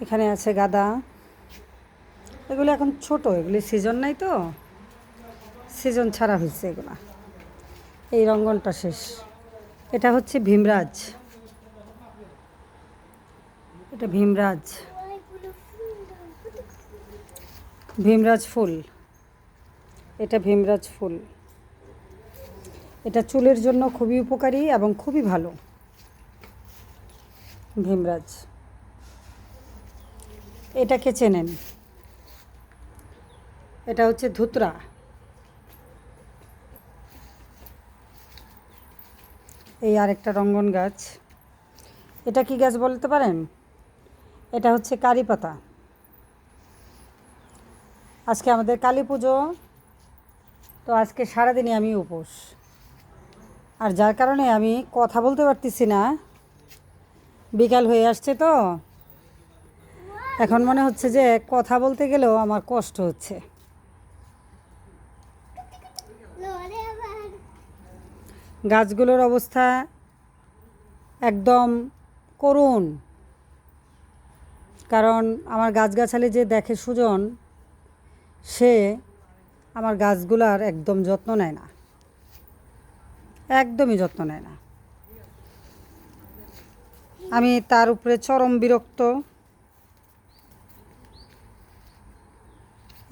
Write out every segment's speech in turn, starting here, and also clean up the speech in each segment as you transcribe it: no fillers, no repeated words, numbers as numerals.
এখানে আছে গাঁদা। এগুলো এখন ছোট, এগুলি সিজন নাই তো, সিজন ছাড়া হয়েছে এগুলা। এই রঙ্গনটা শেষ। এটা হচ্ছে ভীমরাজ, এটা ভীমরাজ, ভীমরাজ ফুল, এটা ভীমরাজ ফুল। এটা চুলের জন্য খুবই উপকারী এবং খুবই ভালো ভীমরাজ। এটাকে চেনেন, এটা হচ্ছে ধুতরা। এই আরেকটা রঙ্গন গাছ। এটা কি গাছ বলতে পারেন? এটা হচ্ছে কারি পাতা। আজকে আমাদের কালী পুজো, তো আজকে সারাদিনই আমি উপোস, আর যার কারণে আমি কথা বলতে পারতেছি না। বিকাল হয়ে আসছে তো, এখন মনে হচ্ছে যে কথা বলতে গেলেও আমার কষ্ট হচ্ছে। গাছগুলোর অবস্থা একদম করুণ, কারণ আমার গাছগাছালি যে দেখে সুজন, সে আমার গাছগুলার একদম যত্ন নেয় না, একদমই যত্ন নেয় না। আমি তার উপরে চরম বিরক্ত।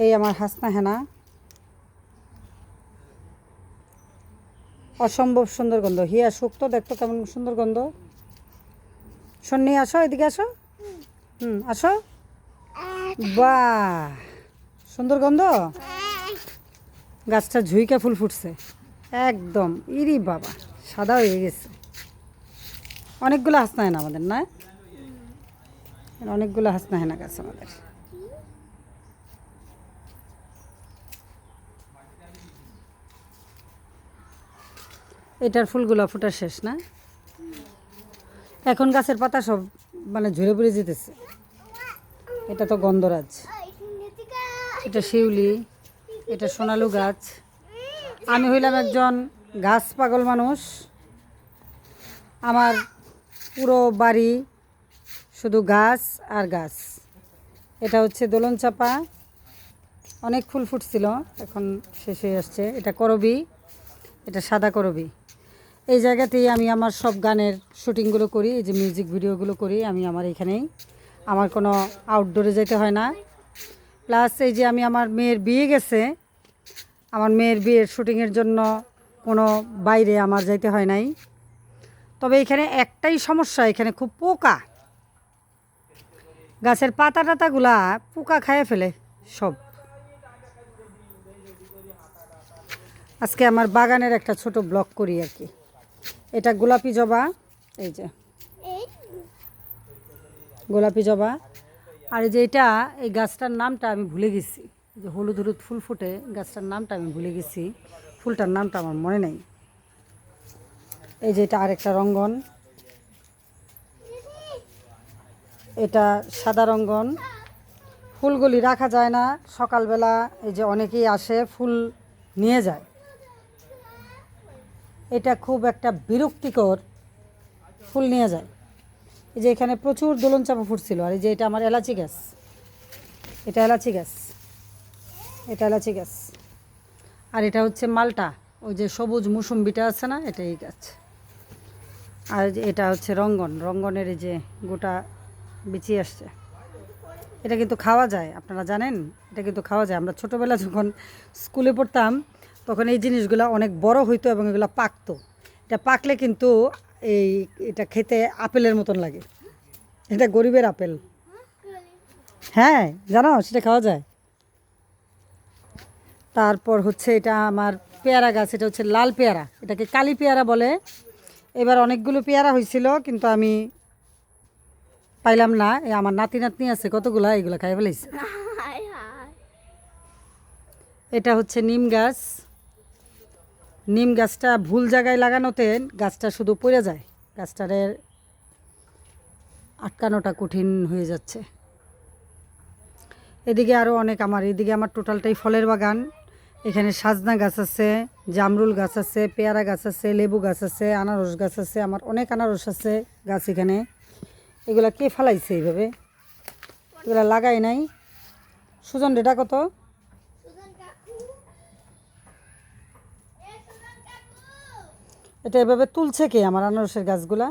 এই আমার হাসনা হেনা, অসম্ভব সুন্দর গন্ধ। হিয়া শুক্তো, দেখতো কেমন সুন্দর গন্ধ। সন্নি আসো, এদিকে আসো। আসো। বাহ, সুন্দর গন্ধ। গাছটা ঝুইকা ফুল ফুটছে একদম। ইরি বাবা, সাদা হয়ে গেছে। অনেকগুলো হাসনা হেনা আমাদের, না? অনেকগুলো হাসনা হেনা গাছ আমাদের। এটার ফুলগুলো ফোটা শেষ, না? এখন গাছের পাতা সব মানে ঝরে পড়ে যেতেছে। এটা তো গন্ধরাজ, এটা শিউলি, এটা সোনালু গাছ। আমি হইলাম একজন গাছ পাগল মানুষ। আমার পুরো বাড়ি শুধু গাছ আর গাছ। এটা হচ্ছে দোলন চাপা, অনেক ফুল ফুটছিল, এখন শেষ হয়ে আসছে। এটা করবি, এটা সাদা করবি। এই জায়গাতেই আমি আমার সব গানের শুটিংগুলো করি, এই যে মিউজিক ভিডিওগুলো করি আমি আমার এখানেই। আমার কোনো আউটডোরে যেতে হয় না। প্লাস এই যে আমি আমার মেয়ের বিয়ে গেছে, আমার মেয়ের বিয়ের শুটিংয়ের জন্য কোনো বাইরে আমার যাইতে হয় নাই। তবে এখানে একটাই সমস্যা, এখানে খুব পোকা। গাছের পাতা টাতাগুলা পোকা খাইয়ে ফেলে সব। আজকে আমার বাগানের একটা ছোট ব্লগ করি আর কি। এটা গোলাপি জবা, এই যে গোলাপি জবা। আর এই যে এটা, এই গাছটার নামটা আমি ভুলে গেছি, যে হলুদ হলুদ ফুল ফুটে, গাছটার নামটা আমি ভুলে গেছি, ফুলটার নামটা আমার মনে নেই। এই যে এটা আরেকটা রঙ্গন, এটা সাদা রঙ্গন। ফুলগুলি রাখা যায় না, সকালবেলা এই যে অনেকেই আসে ফুল নিয়ে যায়। এটা খুব একটা বিরক্তিকর, ফুল নিয়ে যায়। এই যে এখানে প্রচুর দোলন চাপা ফুটছিল। আর এই যে এটা আমার এলাচি গাছ, এটা এলাচি গাছ, এটা এলাচি গাছ। আর এটা হচ্ছে মালটা, ওই যে সবুজ মুসুম্বিটা আছে না, এটা এই গাছ। আর এটা হচ্ছে রঙ্গন, রঙ্গনের এই যে গোটা বিচি আসছে। এটা কিন্তু খাওয়া যায়, আপনারা জানেন? এটা কিন্তু খাওয়া যায়। আমরা ছোটোবেলা যখন স্কুলে পড়তাম, তখন এই জিনিসগুলো অনেক বড় হইতো এবং এগুলো পাকতো। এটা পাকলে কিন্তু এটা খেতে আপেলের মতন লাগে। এটা গরিবের আপেল। হ্যাঁ, জানো, সেটা খাওয়া যায়। তারপর হচ্ছে এটা আমার পেয়ারা গাছ, এটা হচ্ছে লাল পেয়ারা, এটাকে কালি পেয়ারা বলে। এবার অনেকগুলো পেয়ারা হয়েছিল, কিন্তু আমি পাইলাম না। আমার নাতি নাতনি আছে কতগুলা, এগুলো খাই ফেলেছে। এটা হচ্ছে নিম গাছ। নিম গাছটা ভুল জায়গায় লাগানোতে গাছটা শুধু পড়ে যায়, গাছটারে আটকানোটা কঠিন হয়ে যাচ্ছে। এদিকে আরও অনেক, এদিকে আমার টোটালটাই ফলের বাগান। এখানে সাজনা গাছ আছে, জামরুল গাছ আছে, পেয়ারা গাছ আছে, লেবু গাছ আছে, আনারস গাছ আছে। আমার অনেক আনারস আছে গাছ এখানে। এগুলা কে ফেলাইছে এইভাবে? এগুলো লাগাই নাই। সুজন রেটা কত? এটা এভাবে তুলছে কে আমার আনারসের গাছগুলা?